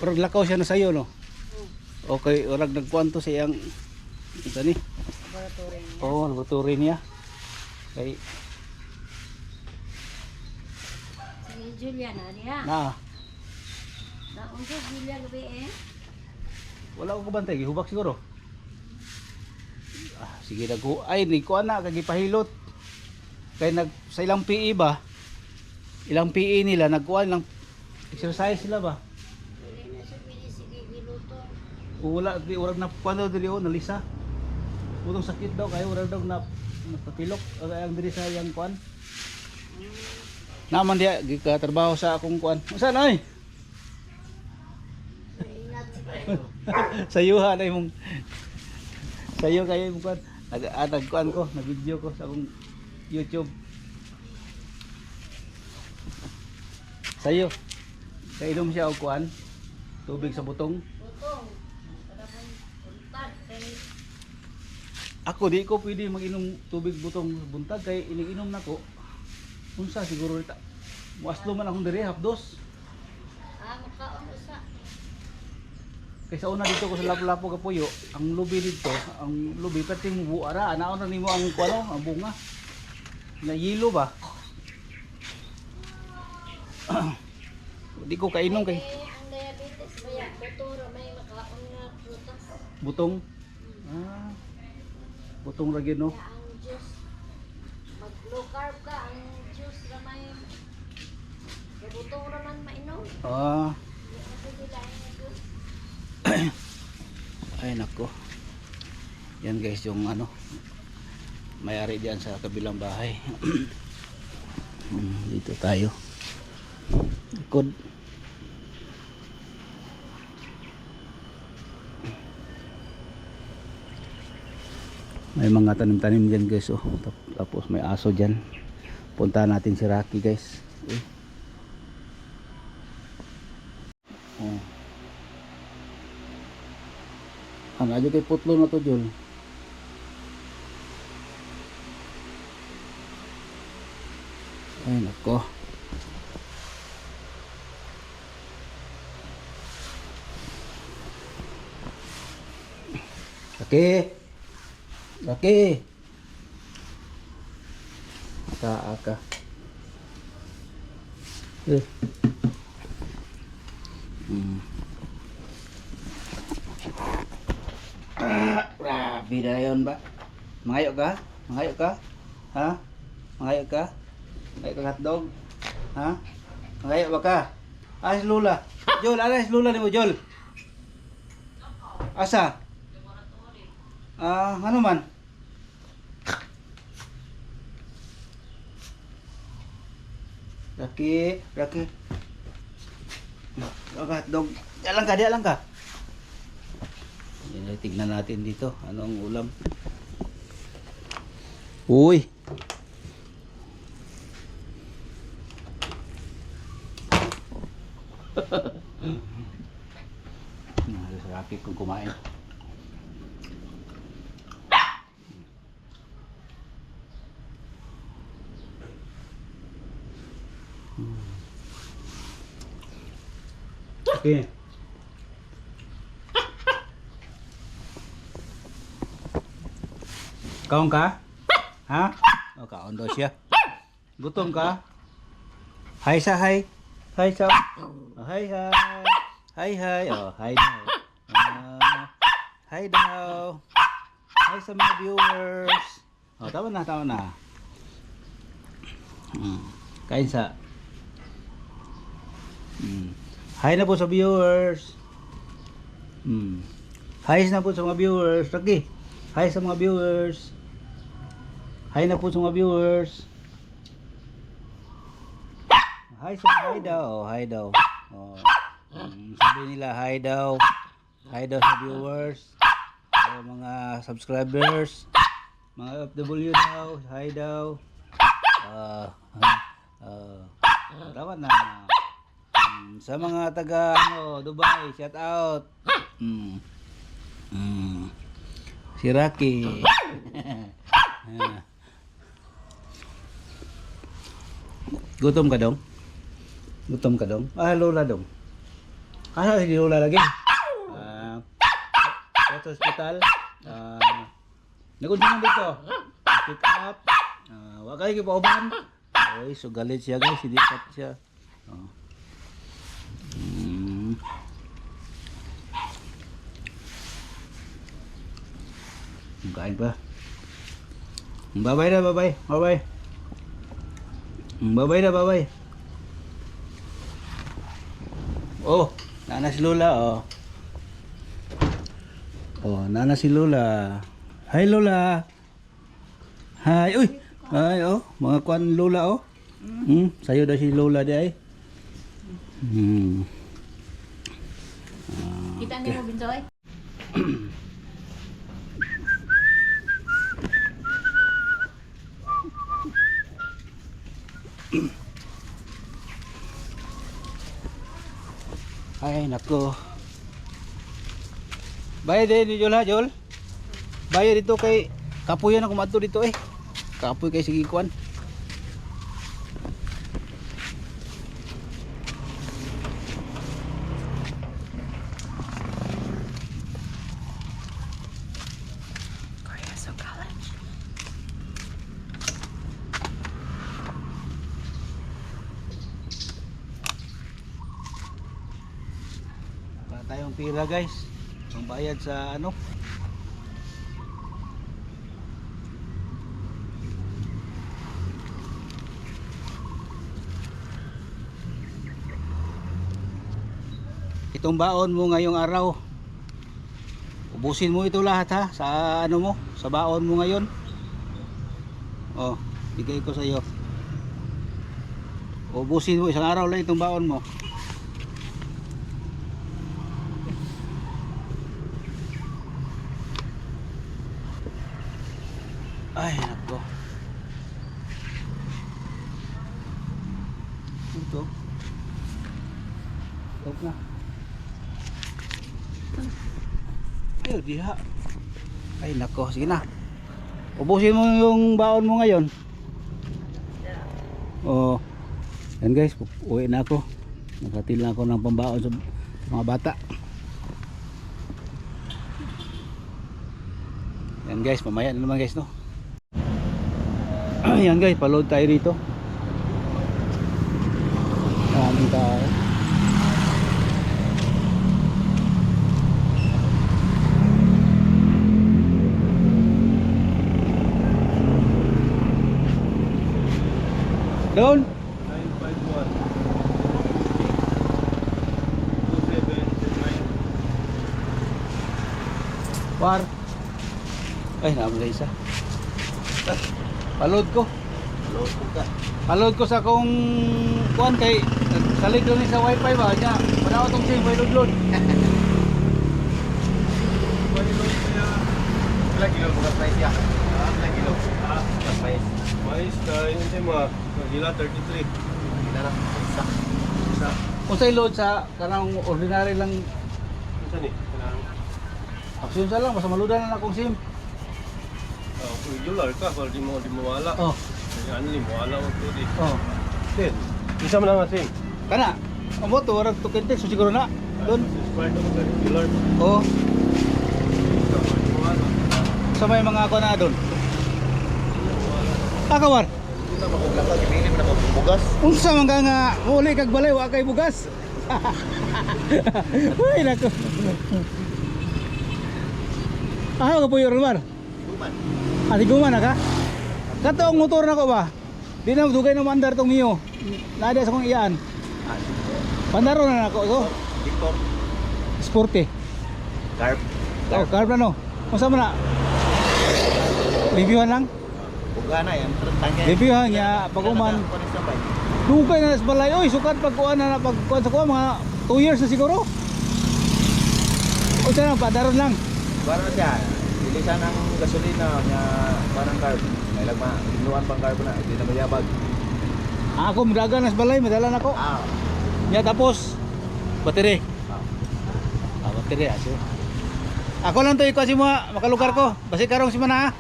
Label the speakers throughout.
Speaker 1: Pero lakaw siya na sayo, no? Okay, orag nagkuhan to sa iyang ito ni.
Speaker 2: Laboratory niya.
Speaker 1: Oo, laboratory niya. Kay
Speaker 2: Si Julia na niya.
Speaker 1: na
Speaker 2: Naunsa Julia gabi eh.
Speaker 1: wala ko kabantay, gihubak siguro. Sige nagku ay ni ko ana kag gipahilot. Kay nag sa ilang PE ba? Ilang PE nila nagkuhan lang exercise sila ba?
Speaker 2: Dili na siya pili sige giluto.
Speaker 1: Wala di urag na kuno dili o nalisa. Putong sakit daw kay urag daw na napapilok ang diri sa yang kuan. Naman dia gikatrabaho sa akong kuan. Unsa na oy?
Speaker 2: Ingat
Speaker 1: Sayuha na imong sayo kayo imong kuan. Nagkuan ko, nag-video ko sa akong YouTube. Sayo. Kay inom siya og kuan. Tubig sa butong.
Speaker 2: butong. Para mo untag kay
Speaker 1: Ako di ko pwede mag-inom tubig butong buntag kay iniinom nako. Unsa siguro rita. Muaslo man akong diri hapdos.
Speaker 2: makaon usa.
Speaker 1: Kaysa una dito ko sa Lapu-Lapu Kapuyo, ang lubi dito, ang lubi pati mo buara, anaon na nimo ang kuano, ang bunga. Na yelo ba? Di ko kainom kay
Speaker 2: Ang diabetes baya butong ra may makaon nga prutas.
Speaker 1: butong. Ah. Butong ra gyud no.
Speaker 2: Kaya ang juice mag low carb ka ang juice ra may kay butong ra man mainom.
Speaker 1: Ah.
Speaker 2: Di na pwede lain nga juice.
Speaker 1: Ay nako. Yan guys yung ano may-ari diyan sa kabilang bahay. Dito tayo. Likod. May mga tanim-tanim diyan guys oh. Tapos may aso diyan. Punta natin si Rocky guys. Oh. Ano aja kay putlo na to Jol. Ay nako. Laki. Laki. Aka. Grabe na yun ba? Mangayo ka? Mangayo ka? Ha? Mangayo ka? Mangayo ka hotdog? Ha? Mangayo ba ka? Alas lula. Jol, alas lula ni mo Jol. Asa? Ano man? Laki. Hotdog. Diyan lang ka. Yan, tignan natin dito. Ano ang ulam? Uy! Sarapit kung kumain. Okay. Kaon ka? Ha? O, kaon daw siya. Gutom ka? Hi sa hi. Hi sa. Oh, hi. Hi. Oh, hi daw. Hi daw. Hi sa mga viewers. Oh, tama na. Kain sa. Hi na po sa viewers. Hi na po sa mga viewers. Lagi. Hi sa mga viewers. Hi na po sa mga viewers. Hi sa hi daw. Hi daw. Oh. Sabi nila hi daw. Hi daw sa viewers. Sa mga subscribers. Mga FW daw. Hi daw. Tama na. Sa mga taga Dubai, shout out. Si Rocky. Gutom ka dong? Lola dong. Asa si Lola lagi? Sa hospital. Nagod naman dito. Pick up. Wa kay gipauban. Oy, so galit siya guys, hindi kat siya. Oh. Kain pa. Bye-bye na, bye-bye. Bye-bye. Bye-bye na, bye-bye. Oh, nana si Lola, oh. Oh, nana si Lola. Hi, Lola. Hi. Uy. Ay, oh. Mga kwan Lola, oh. Sayo daw si Lola di ay.
Speaker 2: Kita niyo mo, Binsoy?
Speaker 1: Ay, nako. Bayad din ni Jol ha, Jol. Bayad dito kay kapuyan ako madto dito eh. Kapoy kay sige kuan.
Speaker 2: Korea sa college.
Speaker 1: Wala tayong pira guys. Pambayad sa ano? Itong baon mo ngayong araw. Ubusin mo ito lahat ha sa ano mo, sa baon mo ngayon. Oh, bigay ko sa iyo. Ubusin mo isang araw lang itong baon mo. Ay, nako. Ito. Stop na. Ay, diha. Ay, nako. Sige na. Ubusin mo yung baon mo ngayon. Oh. Yan guys, uwi na ako. Nakatil na ako ng pambaon sa mga bata. Yan guys, mamaya na naman guys, no. Yan guys, pa-load tayo rito. Daming tao. Doon.
Speaker 3: 951 27
Speaker 1: War. Ay, naman na isa. Palod ko. Palod ko sa kung kuan kay salig doon sa wifi ba nya. Panaw tong sim may load.
Speaker 3: Ilang kilo bukas mais ya? Ilang kilo? Bukas mais. Mais kain hindi mo. Gila 33. Gila na. Isa.
Speaker 1: Kung sa load sa kanang ordinary lang
Speaker 3: Isa ni. Kanang
Speaker 1: aksyon sa lang basta maludan na akong sim.
Speaker 3: regular ka para di mo wala.
Speaker 1: Oh,
Speaker 3: Kaya ano ni mo wala mo to di.
Speaker 1: oh.
Speaker 3: Ten. Isa man lang ating.
Speaker 1: Kana. Amo to warag to kintex so siguro na. Doon.
Speaker 3: Part of the regular.
Speaker 1: Oh,
Speaker 3: Di mo wala.
Speaker 1: sa may mga kuan na doon. Akawar.
Speaker 3: Kita makuglakan gipili mo na bugas.
Speaker 1: Unsa man ka nga uli kag balay wa kay bugas. Ay nako. Ah, ko puyo Romar.
Speaker 3: Kuman.
Speaker 1: Ati guman na ka? Kato ang motor na ko ba? Di na dugay na mandar tong Mio. Nada sa kong iyaan. Pandaro na nako to.
Speaker 3: Victor.
Speaker 1: Sporty.
Speaker 3: Carb.
Speaker 1: Oh, carb na no. Unsa man na? Reviewhan lang.
Speaker 3: Buga na yan. Tangke.
Speaker 1: Reviewhan niya paguman. Dugay na sa balay. Oy, sukat pagkuan na pagkuan sa kuha mga 2 years na siguro. Unsa na padaron lang.
Speaker 3: Para siya, bilisan ng gasolina niya parang carb. May lagma, inuan pang carb na, hindi na mayabag.
Speaker 1: Ako mudagan na sa balay, madalan ako.
Speaker 3: Ah,
Speaker 1: Nya tapos battery. Battery aso. Ako lang to ikaw si mo makalugar ko. Basi karong si mana.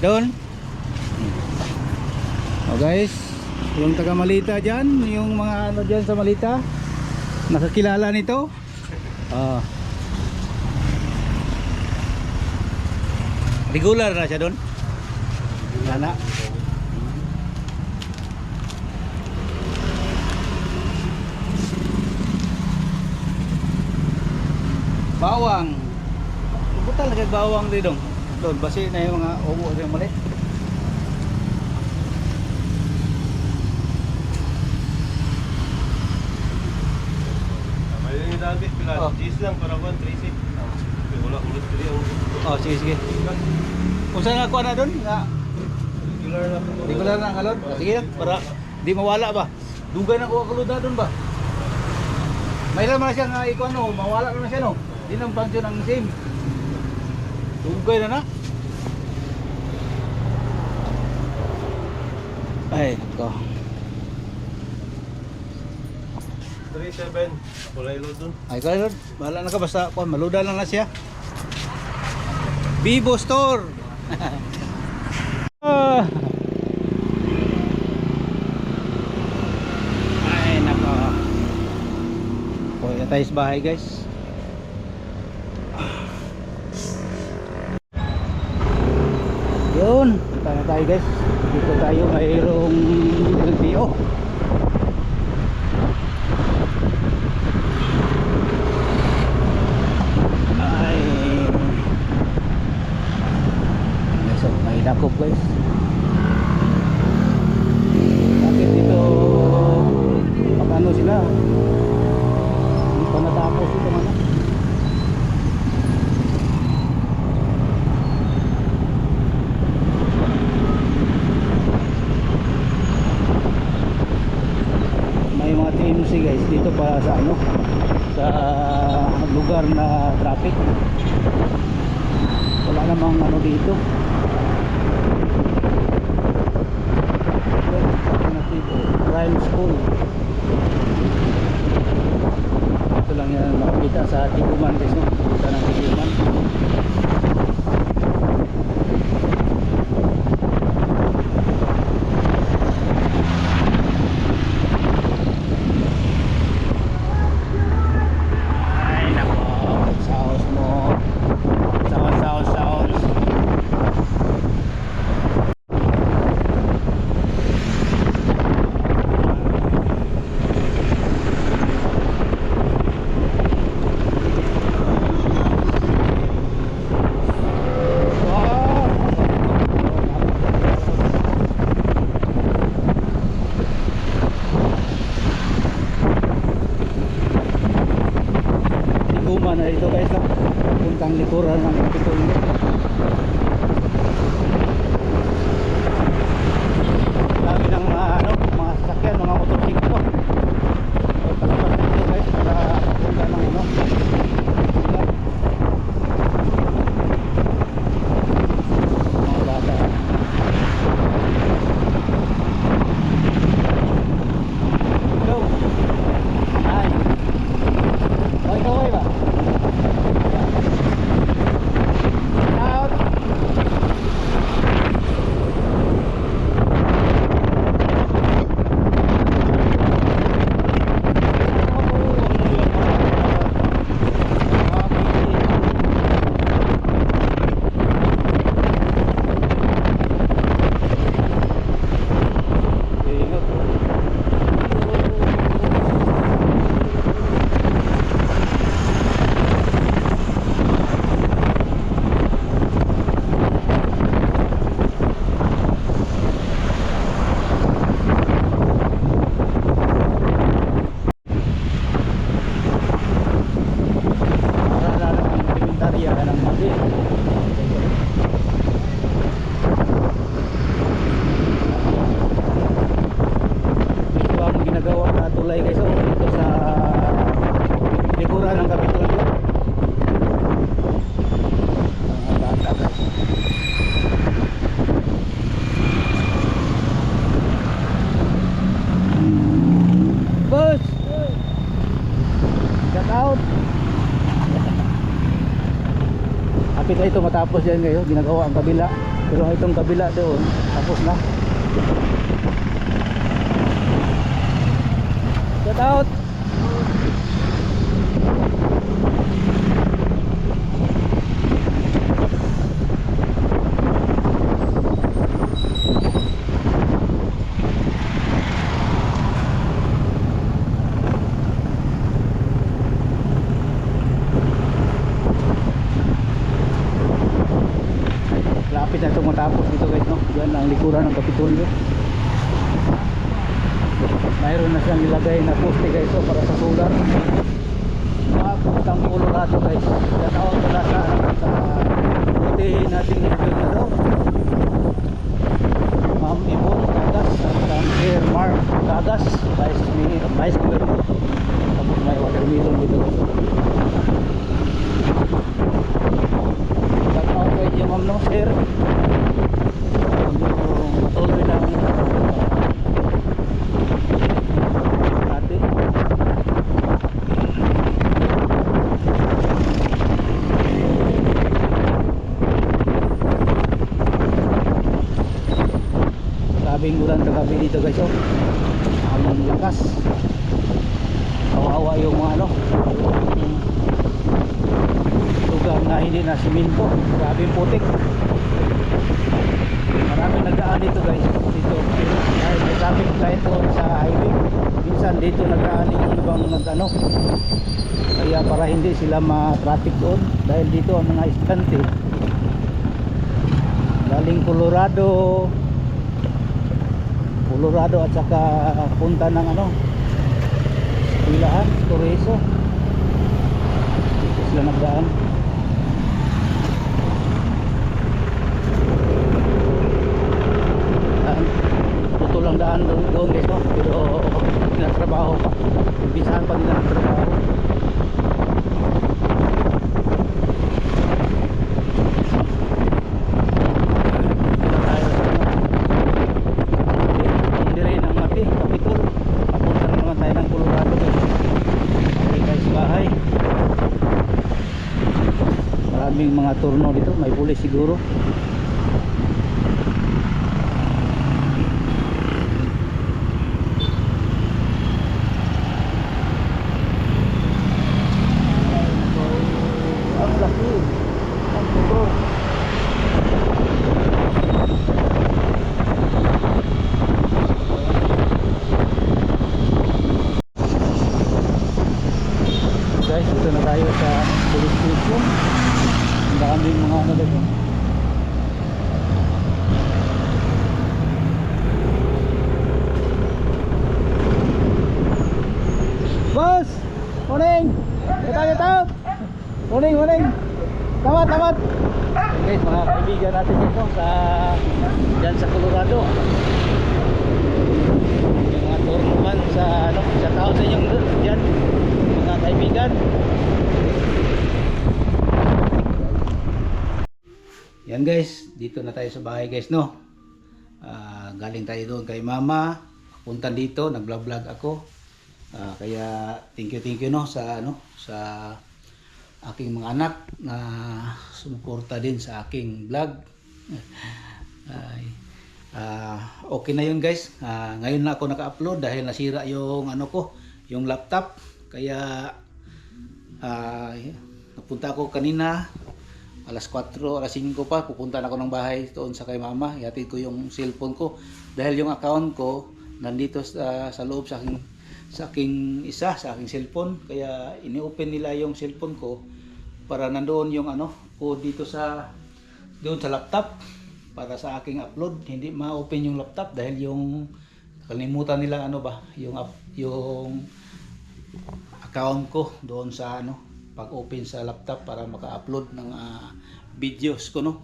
Speaker 1: Doon. Oh guys, yung taga Malita diyan, yung mga ano diyan sa Malita. Nakakilala nito? Regular na siya doon? Wala. Bawang. Buta lagi bawang din dong. Doon basi na yung mga umo sa mali.
Speaker 3: May yung dati pila.
Speaker 1: Oh.
Speaker 3: Cheese lang para 130. Wala ulit diri ang
Speaker 1: Oh, sige sige. Kung saan ako na doon nga
Speaker 3: regular na po.
Speaker 1: regular na kalon. Sige lang para di mawala ba. Dugay na ko kaluda doon ba. May laman siya nga iko ano, mawala na siya no. Di nang function ang SIM. Dugay na na. Ay, nako.
Speaker 3: 37. Kulay load dun.
Speaker 1: Ay, kaya Lord, bahala na ka basta kuan maluda lang na siya. Vivo Store. Ah. Ay, nako. Kuya tayo sa bahay, guys. Yun, punta na tayo, guys. Dito tayo mayroong LTO. Ay, may dakop, guys. Bakit dito pag-ano sila? Hindi pa natapos ito mga. May mga TMC guys dito pa sa ano, sa lugar na traffic. Wala namang ano dito. Crime School. Ito lang yan makikita sa Tiguman guys, no? Kita ng Tiguman. Ay nako, sounds mo. Sounds. Tiguman na dito guys, no? Puntang likuran ng Kapitolyo. Dami ng mga sasakyan, mga motorsiklo. So, palabas na dito guys para punta ng ano. Mga bata. Go! Ay! Kaway ba? Out! tulay guys, oh, dito sa likuran ng Kapitolyo. Mga bata guys. Boss! Shout out! Kapit na ito matapos yan ngayon, ginagawa ang kabila. Pero itong kabila doon, tapos na. Shout out! likuran ng Kapitolyo. Mayroon na siyang nilagay na poste guys para sa solar. Mga putang Colorado guys. Tatawag pala sa butihin nating nilagay na daw. Ma'am Ibon Gagas at Sir Mark Gagas, Vice Governor. Tapos may watermelon dito guys. Tatawag kayo yung ma'am no sir. Yung tuloy lang natin. Grabing ulan kagabi dito guys oh. Ang lakas. Kawawa yung mga ano, lugar na hindi na siminto. Grabing putik. Maraming nagdaan dito guys. Dito dahil may traffic light doon sa highway. Minsan dito nagdaan yung ibang nagano. Kaya para hindi sila ma-traffic doon, dahil dito ang mga iskante galing Colorado at saka punta ng ano Pilaan, Torreso. Dito sila nagdaan. Putol lang daan doon guys no? Pero nagtrabaho pa. Umpisahan pa nila nagtrabaho. Maraming mga turno dito, may pulis siguro. Ang laki ang motor. Guys, dito na tayo sa police station. Ang daming mga ano dito. Boss! Morning! Ito! Morning! Tamat! Guys, mga kaibigan natin dito dyan sa Colorado. Yung mga turnuman sa tao sa inyong dyan, mga kaibigan. Yan guys, dito na tayo sa bahay guys no. Galing tayo doon kay mama, punta dito, nag-vlog ako. Kaya thank you no sa aking mga anak na sumuporta din sa aking vlog. Okay na yun guys. Ngayon na ako naka-upload dahil nasira yung yung laptop. Kaya napunta ako kanina alas 4, alas 5 pa, pupunta na ako ng bahay doon sa kay mama. Ihatid ko yung cellphone ko dahil yung account ko nandito sa loob sa aking cellphone. Kaya ini-open nila yung cellphone ko para nandoon yung code dito doon sa laptop para sa aking upload. Hindi ma-open yung laptop dahil yung kalimutan nila yung account ko doon sa pag-open sa laptop para maka-upload ng videos ko no.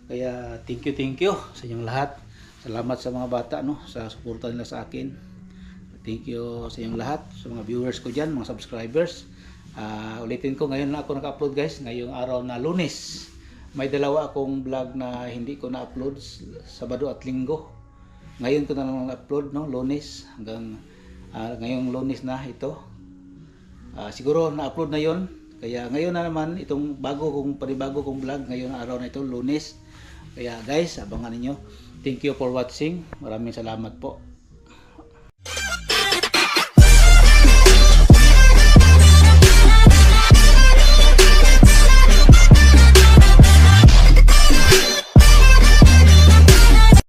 Speaker 1: Kaya thank you sa inyong lahat. Salamat sa mga bata sa suporta nila sa akin. Thank you sa inyong lahat, sa mga viewers ko diyan, mga subscribers. Ulitin ko, ngayon na ako naka-upload guys, ngayong araw na Lunes. May dalawa akong vlog na hindi ko na-upload, Sabado at Linggo. Ngayon ko na lang upload Lunes hanggang ngayong Lunes na ito. Siguro na-upload na 'yon. Kaya ngayon na naman itong panibago kong vlog ngayong araw na ito, Lunes. Kaya guys, abangan niyo. Thank you for watching. Maraming salamat po.